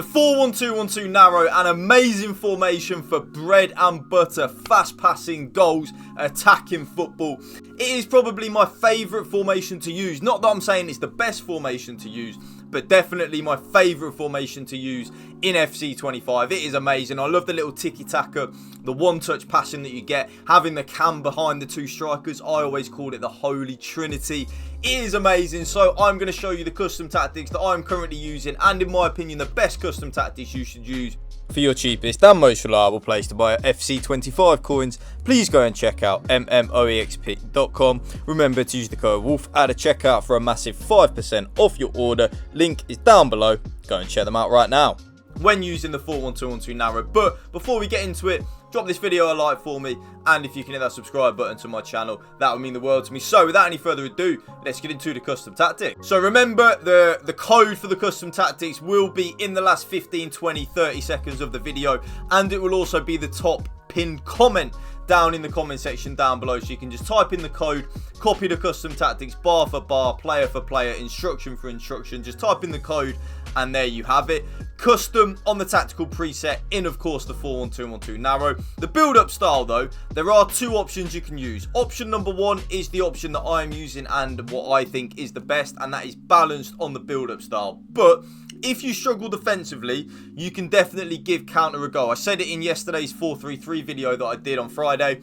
The 4-1-2-1-2 narrow, an amazing formation for bread and butter, fast passing goals, attacking football. It is probably my favourite formation to use. Not that I'm saying it's the best formation to use, but definitely my favourite formation to use in FC25. It is amazing. I love the little tiki-taka, the one-touch passing that you get, having the cam behind the two strikers. I always call it the Holy Trinity. It is amazing. So I'm going to show you the custom tactics that I'm currently using, and in my opinion, the best custom tactics you should use for your cheapest and most reliable place to buy FC25 coins. Please go and check out mmoexp.com. Remember to use the code WOLF at a checkout for a massive 5% off your order. Link is down below. Go and check them out right now when using the 4-1-2-1-2 narrow. But before we get into it, drop this video a like for me, and if you can hit that subscribe button to my channel, that would mean the world to me. So without any further ado, let's get into the custom tactics. So remember, the code for the custom tactics will be in the last 15, 20, 30 seconds of the video, and it will also be the top pinned comment down in the comment section down below. So you can just type in the code, copy the custom tactics bar for bar, player for player, instruction for instruction. Just type in the code and there you have it. Custom on the tactical preset in, of course, the 4-1-2-1-2 narrow. The build-up style, though, there are two options you can use. Option number one is the option that I am using and what I think is the best, and that is balanced on the build-up style. But if you struggle defensively, you can definitely give counter a go. I said it in yesterday's 4-3-3 video that I did on Friday.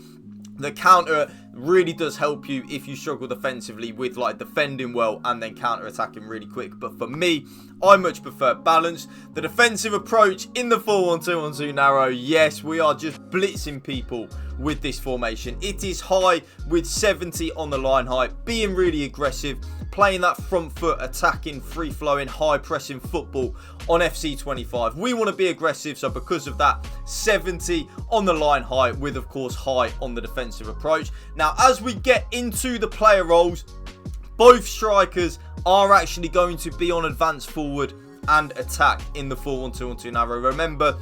The counter really does help you if you struggle defensively with like defending well and then counter attacking really quick. But for me, I much prefer balance. The defensive approach in the 4-1-2-1-2 narrow, yes, we are just blitzing people with this formation. It is high with 70 on the line height, being really aggressive, playing that front foot, attacking, free-flowing, high-pressing football on FC25. We want to be aggressive, so because of that, 70 on the line height with, of course, high on the defensive approach. Now, as we get into the player roles, both strikers are actually going to be on advance forward and attack in the 4-1-2-1-2 narrow. Remember,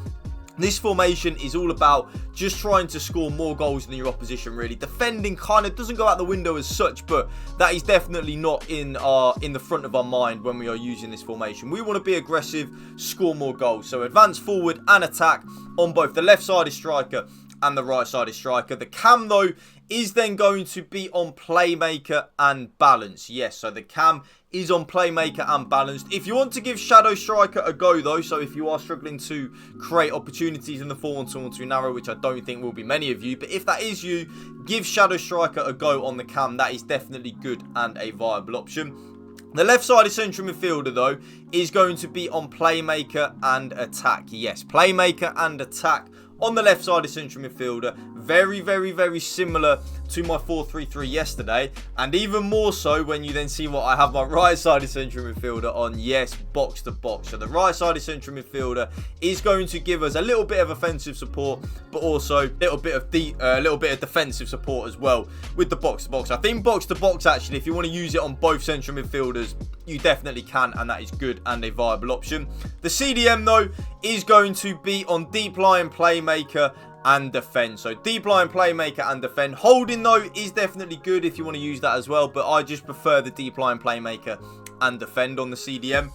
this formation is all about just trying to score more goals than your opposition, really. Defending kind of doesn't go out the window as such, but that is definitely not in the front of our mind when we are using this formation. We want to be aggressive, score more goals. So advance forward and attack on both the left-sided striker and the right-sided striker. The cam, though, is then going to be on playmaker and balance. Yes, so the cam is on playmaker and balanced. If you want to give shadow striker a go, though, so if you are struggling to create opportunities in the 4-1-2-1-2 narrow, which I don't think will be many of you, but if that is you, give shadow striker a go on the cam. That is definitely good and a viable option. The left-sided central midfielder, though, is going to be on playmaker and attack. Yes, playmaker and attack on the left-sided central midfielder. Very, very, very similar to my 4-3-3 yesterday, and even more so when you then see what I have my right-sided central midfielder on. Yes, box to box. So the right-sided central midfielder is going to give us a little bit of offensive support, but also a little bit of defensive support as well with the box to box. I think box to box, actually, if you want to use it on both central midfielders, you definitely can, and that is good and a viable option. The CDM, though, is going to be on deep line, playmaker and defend. So deep line, playmaker and defend. Holding, though, is definitely good if you want to use that as well, but I just prefer the deep line, playmaker and defend on the CDM.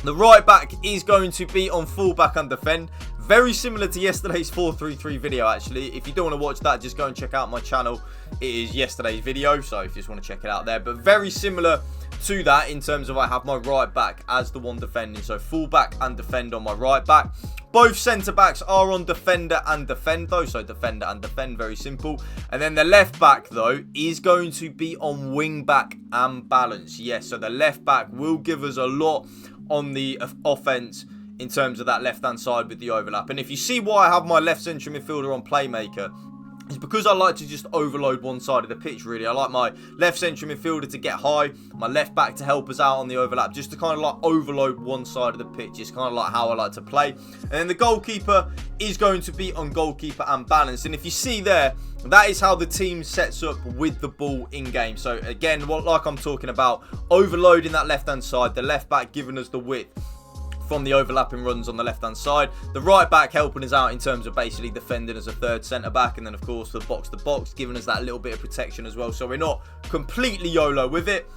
The right back is going to be on full back and defend. Very similar to yesterday's 4-3-3 video, actually. If you don't want to watch that, just go and check out my channel. It is yesterday's video, so if you just want to check it out there. But very similar to that in terms of I have my right back as the one defending. So full back and defend on my right back. Both centre backs are on defender and defend, though. So defender and defend, very simple. And then the left back, though, is going to be on wing back and balance. Yes, so the left back will give us a lot on the offense in terms of that left-hand side with the overlap. And if you see why I have my left central midfielder on playmaker, it's because I like to just overload one side of the pitch, really. I like my left central midfielder to get high, my left back to help us out on the overlap, just to kind of like overload one side of the pitch. It's kind of like how I like to play. And then the goalkeeper is going to be on goalkeeper and balance. And if you see there, that is how the team sets up with the ball in game. So again, like I'm talking about, overloading that left-hand side, the left back giving us the width from the overlapping runs on the left hand side, the right back helping us out in terms of basically defending as a third centre back, and then of course the box to box giving us that little bit of protection as well, so we're not completely YOLO with it.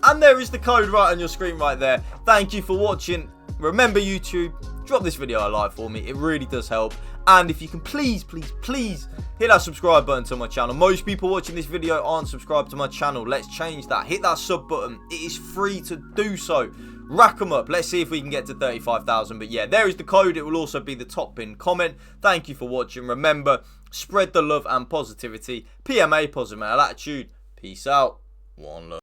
And there is the code right on your screen right there. Thank you for watching. Remember, YouTube, drop this video a like for me. It really does help. And if you can please hit that subscribe button to my channel. Most people watching this video aren't subscribed to my channel. Let's change that. Hit that sub button. It is free to do so. Rack them up. Let's see if we can get to 35,000. But yeah, there is the code. It will also be the top pinned comment. Thank you for watching. Remember, spread the love and positivity. PMA, positive mental attitude. Peace out. One love.